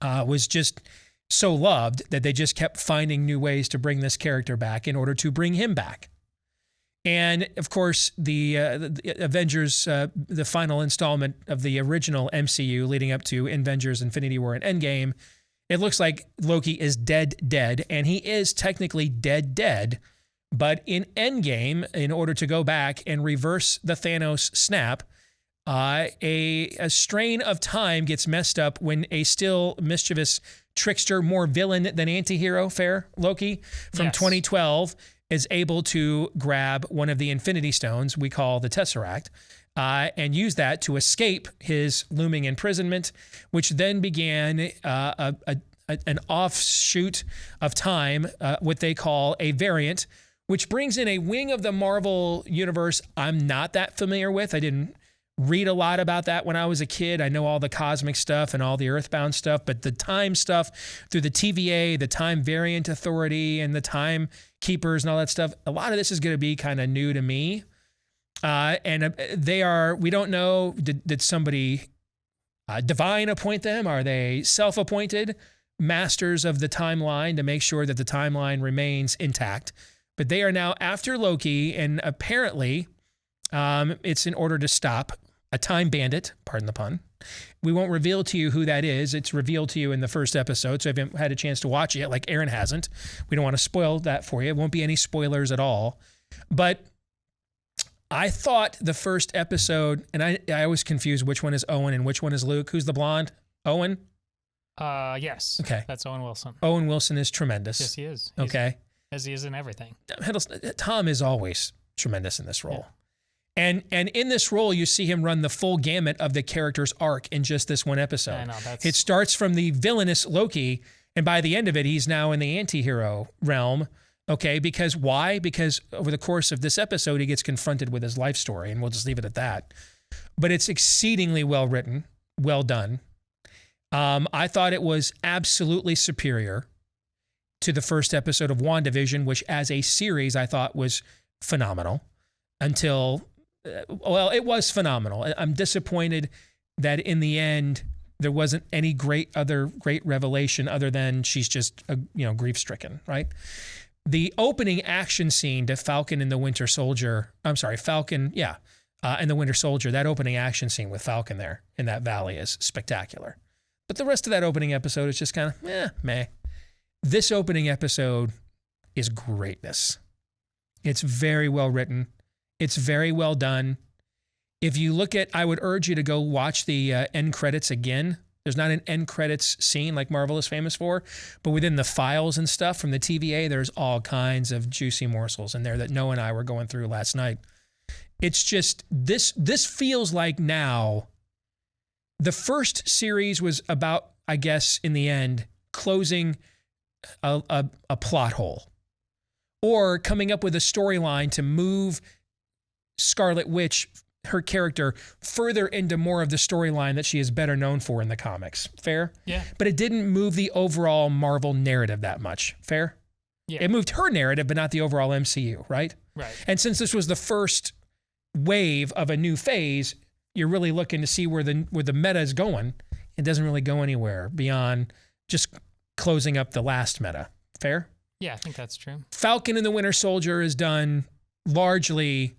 [SPEAKER 1] was just so loved that they just kept finding new ways to bring this character back in order to bring him back. And of course, the Avengers, the final installment of the original MCU leading up to Avengers Infinity War and Endgame, it looks like Loki is dead, and he is technically dead. But in Endgame, in order to go back and reverse the Thanos snap, a strain of time gets messed up when a still mischievous trickster, more villain than anti-hero, fair, Loki, from 2012, is able to grab one of the Infinity Stones we call the Tesseract, and use that to escape his looming imprisonment, which then began an offshoot of time, what they call a variant, which brings in a wing of the Marvel universe I'm not that familiar with. I didn't read a lot about that when I was a kid. I know all the cosmic stuff and all the earthbound stuff, but the time stuff through the TVA, the Time Variant Authority, and the Time Keepers and all that stuff, a lot of this is going to be kind of new to me. And they are, we don't know, did somebody divine appoint them? Are they self-appointed masters of the timeline to make sure that the timeline remains intact? But they are now after Loki, and apparently it's in order to stop a time bandit, pardon the pun. We won't reveal to you who that is. It's revealed to you in the first episode, so if you haven't had a chance to watch it yet, like Aaron hasn't, we don't want to spoil that for you. It won't be any spoilers at all. But I thought the first episode, and I was confused which one is Owen and which one is Luke. Who's the blonde? Owen?
[SPEAKER 15] Yes.
[SPEAKER 1] Okay.
[SPEAKER 15] That's Owen Wilson.
[SPEAKER 1] Owen Wilson is tremendous.
[SPEAKER 15] Yes, he is.
[SPEAKER 1] Okay.
[SPEAKER 15] As he is in everything.
[SPEAKER 1] Tom is always tremendous in this role. Yeah. And in this role, you see him run the full gamut of the character's arc in just this one episode.
[SPEAKER 15] I know,
[SPEAKER 1] it starts from the villainous Loki, and by the end of it, he's now in the anti-hero realm. Okay, because why? Because over the course of this episode, he gets confronted with his life story, and we'll just leave it at that. but it's exceedingly well written, well done. I thought it was absolutely superior to the first episode of WandaVision, which as a series I thought was phenomenal until, well, it was phenomenal. I'm disappointed that in the end there wasn't any great revelation other than she's just, grief-stricken, right? The opening action scene to Falcon and the Winter Soldier, and the Winter Soldier, that opening action scene with Falcon there in that valley is spectacular. But the rest of that opening episode is just kind of, meh. This opening episode is greatness. It's very well written. It's very well done. If you look at, I would urge you to go watch the end credits again. There's not an end credits scene like Marvel is famous for, but within the files and stuff from the TVA, there's all kinds of juicy morsels in there that Noah and I were going through last night. It's just, this feels like now, the first series was about, I guess, in the end, closing a plot hole or coming up with a storyline to move Scarlet Witch, her character, further into more of the storyline that she is better known for in the comics. Fair?
[SPEAKER 15] Yeah.
[SPEAKER 1] But it didn't move the overall Marvel narrative that much. Fair?
[SPEAKER 15] Yeah.
[SPEAKER 1] It moved her narrative, but not the overall MCU, right?
[SPEAKER 15] Right.
[SPEAKER 1] And since this was the first wave of a new phase, you're really looking to see where the meta is going. It doesn't really go anywhere beyond just closing up the last meta. Fair?
[SPEAKER 15] Yeah, I think that's true.
[SPEAKER 1] Falcon and the Winter Soldier is done largely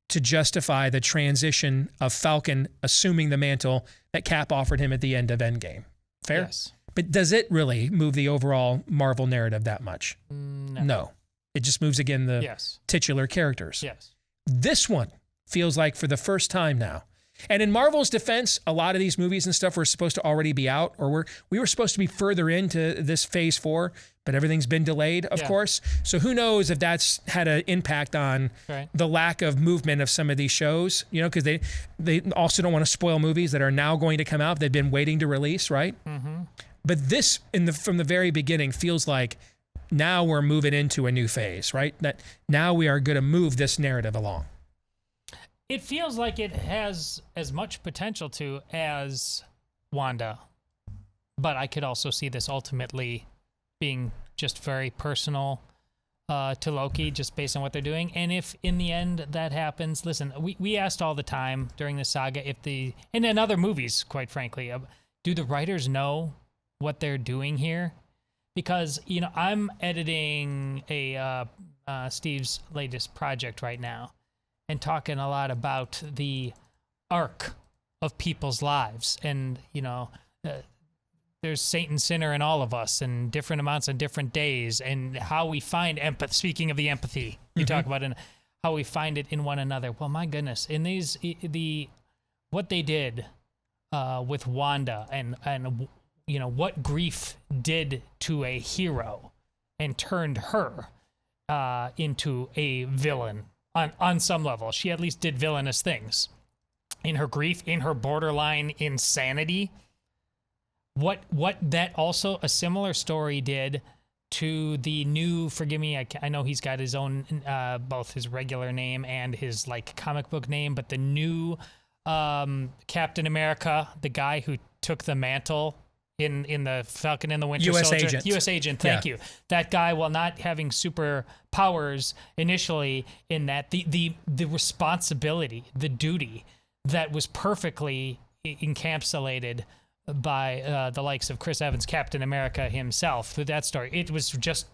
[SPEAKER 1] to justify the transition of Falcon assuming the mantle that Cap offered him at the end of Endgame. Fair?
[SPEAKER 15] Yes.
[SPEAKER 1] But does it really move the overall Marvel narrative that much? No. It just moves, again, the titular characters.
[SPEAKER 15] Yes.
[SPEAKER 1] This one feels like for the first time now. And in Marvel's defense, a lot of these movies and stuff were supposed to already be out, or we were supposed to be further into this phase 4, but everything's been delayed, of course. So who knows if that's had an impact on the lack of movement of some of these shows, because they also don't want to spoil movies that are now going to come out. They've been waiting to release, right?
[SPEAKER 15] Mm-hmm.
[SPEAKER 1] But this, from the very beginning, feels like now we're moving into a new phase, right? That now we are going to move this narrative along.
[SPEAKER 15] It feels like it has as much potential to as Wanda, but I could also see this ultimately being just very personal to Loki, just based on what they're doing. And if in the end that happens, listen, we asked all the time during the saga and in other movies, quite frankly, do the writers know what they're doing here? Because, I'm editing Steve's latest project right now, and talking a lot about the arc of people's lives. And, there's Saint and sinner in all of us, and different amounts on different days, and how we find empathy. Speaking of the empathy you talk about, and how we find it in one another. Well, my goodness, in what they did with Wanda and what grief did to a hero and turned her into a villain. On some level, she at least did villainous things in her grief, in her borderline insanity. What that also a similar story did to the new, forgive me, I know he's got his own, both his regular name and his comic book name, but the new Captain America, the guy who took the mantle in the Falcon and the Winter Soldier. U.S. agent, thank you. That guy, while not having super powers initially, in that the responsibility, the duty that was perfectly encapsulated by the likes of Chris Evans, Captain America himself, through that story. It was just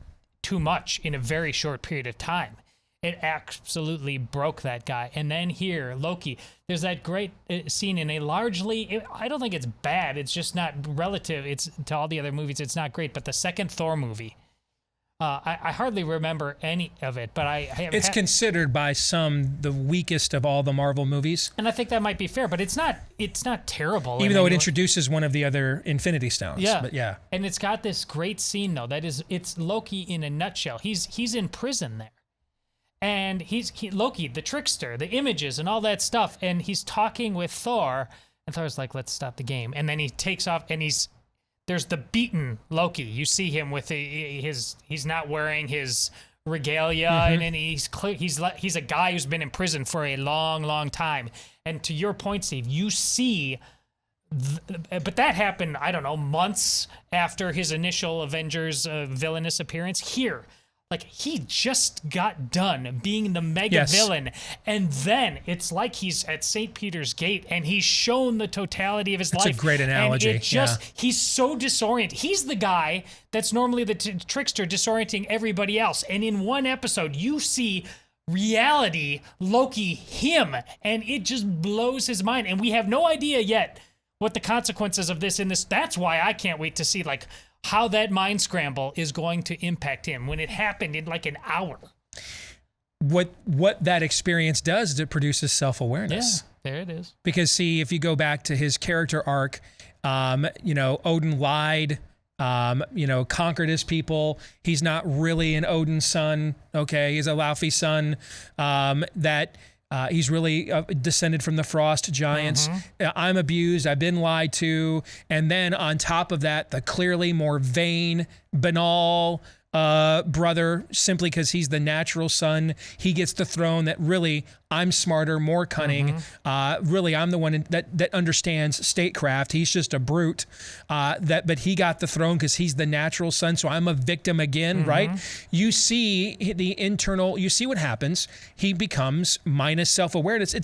[SPEAKER 15] too much in a very short period of time. It absolutely broke that guy. And then here, Loki, there's that great scene in a largely, I don't think it's bad, it's just not relative, it's to all the other movies, it's not great, but the second Thor movie, I hardly remember any of it, but
[SPEAKER 1] it's considered by some the weakest of all the Marvel movies.
[SPEAKER 15] And I think that might be fair, but it's not terrible.
[SPEAKER 1] Even though it introduces one of the other Infinity Stones.
[SPEAKER 15] Yeah.
[SPEAKER 1] But yeah.
[SPEAKER 15] And it's got this great scene, though, it's Loki in a nutshell. He's in prison there. And he's Loki, the trickster, the images and all that stuff. And he's talking with Thor. And Thor's like, let's stop the game. And then he takes off and there's the beaten Loki. You see him with he's not wearing his regalia, and he's a guy who's been in prison for a long time. And to your point, Steve, you see, but that happened, I don't know, months after his initial Avengers villainous appearance. Here, like, he just got done being the mega villain, and then it's like he's at St. Peter's Gate, and he's shown the totality of his life.
[SPEAKER 1] That's a great analogy.
[SPEAKER 15] And it just, he's so disoriented. He's the guy that's normally the trickster disorienting everybody else. And in one episode, you see reality, Loki, him, and it just blows his mind. And we have no idea yet what the consequences of this in this. That's why I can't wait to see, like, how that mind scramble is going to impact him when it happened in like an hour.
[SPEAKER 1] What that experience does is it produces self-awareness.
[SPEAKER 15] Yeah, there it is.
[SPEAKER 1] Because see, if you go back to his character arc, Odin lied, conquered his people. He's not really an Odin's son. Okay. He's a Laufey son, he's really descended from the frost giants. I'm abused. I've been lied to. And then on top of that, the clearly more vain, banal brother, simply because he's the natural son, he gets the throne. That really, I'm smarter, more cunning. Really, I'm the one that understands statecraft. He's just a brute. But he got the throne because he's the natural son. So I'm a victim again, right? You see the internal. You see what happens. He becomes minus self-awareness.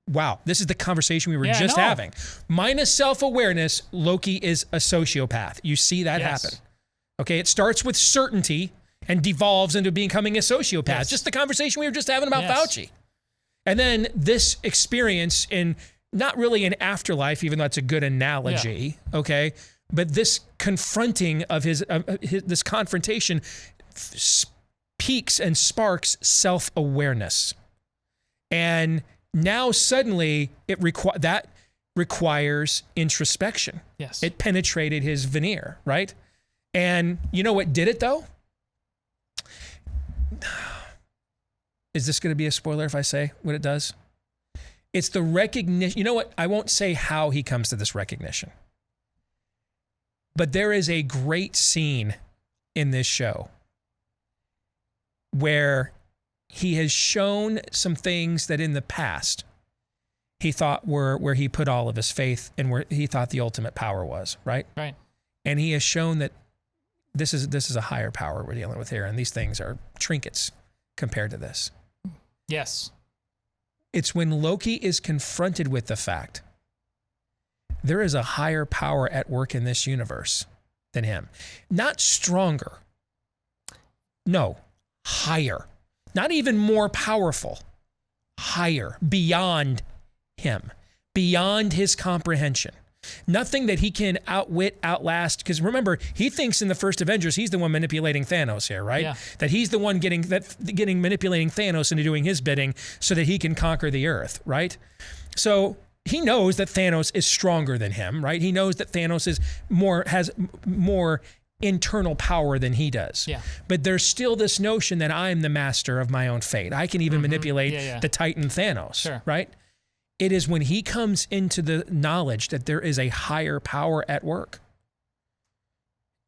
[SPEAKER 1] Wow, this is the conversation we were just having. Minus self-awareness, Loki is a sociopath. You see that happen. Okay, it starts with certainty and devolves into becoming a sociopath. Just the conversation we were just having about Fauci. And then this experience in not really an afterlife, even though that's a good analogy, okay? But this confronting of his this confrontation peaks and sparks self-awareness. And now suddenly that requires introspection.
[SPEAKER 15] Yes.
[SPEAKER 1] It penetrated his veneer, right? And you know what did it, though? Is this going to be a spoiler if I say what it does? It's the recognition. You know what? I won't say how he comes to this recognition. But there is a great scene in this show where he has shown some things that in the past he thought were where he put all of his faith and where he thought the ultimate power was, right?
[SPEAKER 15] Right.
[SPEAKER 1] And he has shown that this is a higher power we're dealing with here, and these things are trinkets compared to this.
[SPEAKER 15] Yes.
[SPEAKER 1] It's when Loki is confronted with the fact there is a higher power at work in this universe than him. Not stronger. No, higher. Not even more powerful. Higher, beyond him, beyond his comprehension. Nothing that he can outwit, outlast. Because remember, he thinks in the first Avengers, he's the one manipulating Thanos here, right?
[SPEAKER 15] Yeah.
[SPEAKER 1] That he's the one manipulating Thanos into doing his bidding so that he can conquer the earth, right? So he knows that Thanos is stronger than him, right? He knows that Thanos has more internal power than he does.
[SPEAKER 15] Yeah.
[SPEAKER 1] But there's still this notion that I'm the master of my own fate. I can even manipulate the Titan Thanos, right? It is when he comes into the knowledge that there is a higher power at work.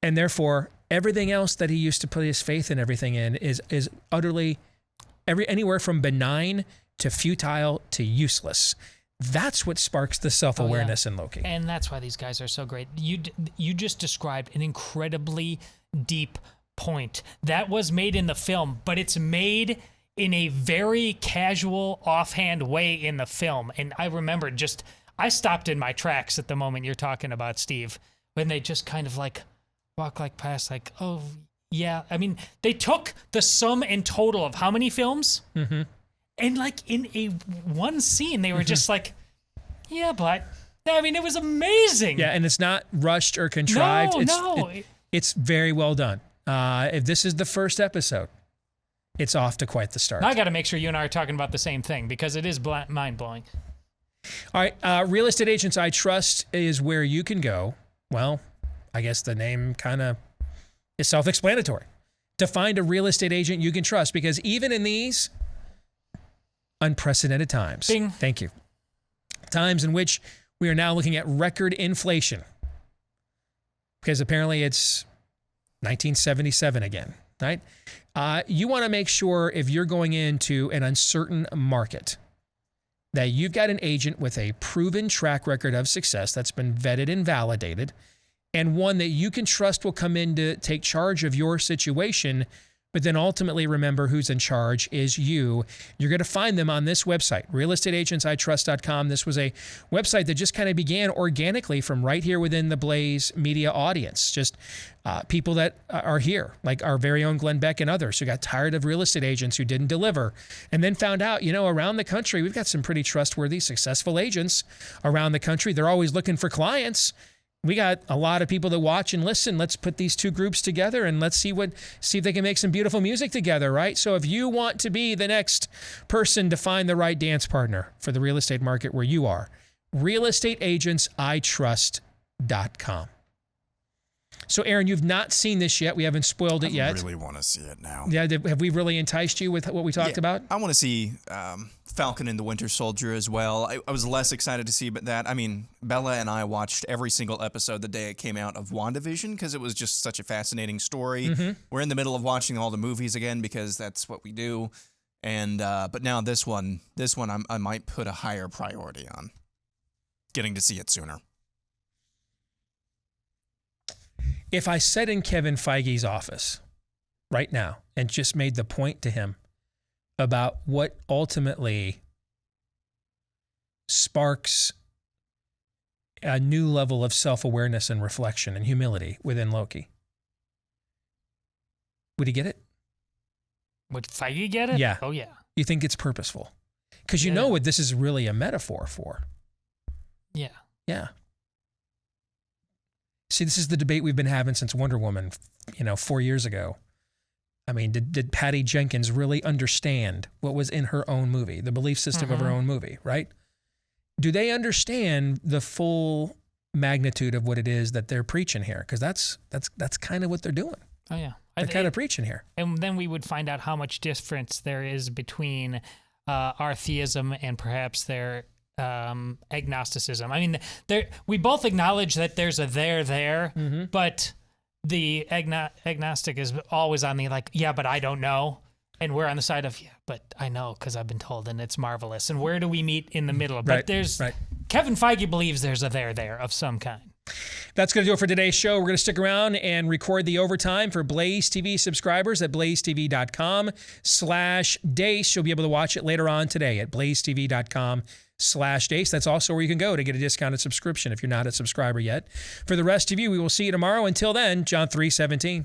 [SPEAKER 1] And therefore, everything else that he used to put his faith and everything in is utterly anywhere from benign to futile to useless. That's what sparks the self-awareness in Loki.
[SPEAKER 15] And that's why these guys are so great. You just described an incredibly deep point. That was made in the film, but it's made in a very casual, offhand way in the film. And I remember I stopped in my tracks at the moment you're talking about, Steve, when they just kind of like walk like past, like, oh, yeah. I mean, they took the sum and total of how many films? And like in one scene, they were just like, yeah, but I mean, it was amazing.
[SPEAKER 1] Yeah, and it's not rushed or contrived.
[SPEAKER 15] No.
[SPEAKER 1] It's very well done. If this is the first episode, it's off to quite the start.
[SPEAKER 15] Now I got to make sure you and I are talking about the same thing because it is mind-blowing.
[SPEAKER 1] All right, Real Estate Agents I Trust is where you can go. Well, I guess the name kind of is self-explanatory. To find a real estate agent you can trust, because even in these unprecedented times,
[SPEAKER 15] Bing.
[SPEAKER 1] Thank you, times in which we are now looking at record inflation, because apparently it's 1977 again. right? You want to make sure if you're going into an uncertain market that you've got an agent with a proven track record of success that's been vetted and validated, and one that you can trust will come in to take charge of your situation. But then ultimately remember who's in charge is you. You're going to find them on this website, realestateagentsitrust.com. This was a website that just kind of began organically from right here within the Blaze media audience. Just people that are here, like our very own Glenn Beck and others who got tired of real estate agents who didn't deliver, and then found out, around the country, we've got some pretty trustworthy, successful agents around the country. They're always looking for clients. We got a lot of people that watch and listen. Let's put these two groups together and let's see if they can make some beautiful music together, right? So if you want to be the next person to find the right dance partner for the real estate market where you are, realestateagentsitrust.com. So, Aaron, you've not seen this yet. We haven't spoiled it yet.
[SPEAKER 2] I really want to see it now.
[SPEAKER 1] Yeah, have we really enticed you with what we talked about?
[SPEAKER 2] I want to see Falcon and the Winter Soldier as well. I was less excited to see that. I mean, Bella and I watched every single episode the day it came out of WandaVision because it was just such a fascinating story.
[SPEAKER 1] Mm-hmm.
[SPEAKER 2] We're in the middle of watching all the movies again because that's what we do. And but now this one I might put a higher priority on getting to see it sooner.
[SPEAKER 1] If I sat in Kevin Feige's office right now and just made the point to him about what ultimately sparks a new level of self-awareness and reflection and humility within Loki, would he get it?
[SPEAKER 15] Would Feige get it?
[SPEAKER 1] Yeah.
[SPEAKER 15] Oh, yeah.
[SPEAKER 1] You think it's purposeful? Because you know what this is really a metaphor for.
[SPEAKER 15] Yeah.
[SPEAKER 1] Yeah. See, this is the debate we've been having since Wonder Woman, 4 years ago. I mean, did Patty Jenkins really understand what was in her own movie, the belief system of her own movie, right? Do they understand the full magnitude of what it is that they're preaching here? Because that's kind of what they're doing.
[SPEAKER 15] Oh, yeah.
[SPEAKER 1] They're kind of preaching here.
[SPEAKER 15] And then we would find out how much difference there is between our theism and perhaps their agnosticism. I mean, we both acknowledge that there's a there, but the agnostic is always on the but I don't know. And we're on the side of, but I know because I've been told and it's marvelous. And where do we meet in the middle? But Kevin Feige believes there's a there of some kind.
[SPEAKER 1] That's going to do it for today's show. We're going to stick around and record the overtime for Blaze TV subscribers at blazetv.com/Deace. You'll be able to watch it later on today at blazetv.com/Deace. That's also where you can go to get a discounted subscription if you're not a subscriber yet. For the rest of you, we will see you tomorrow. Until then, John 3:17.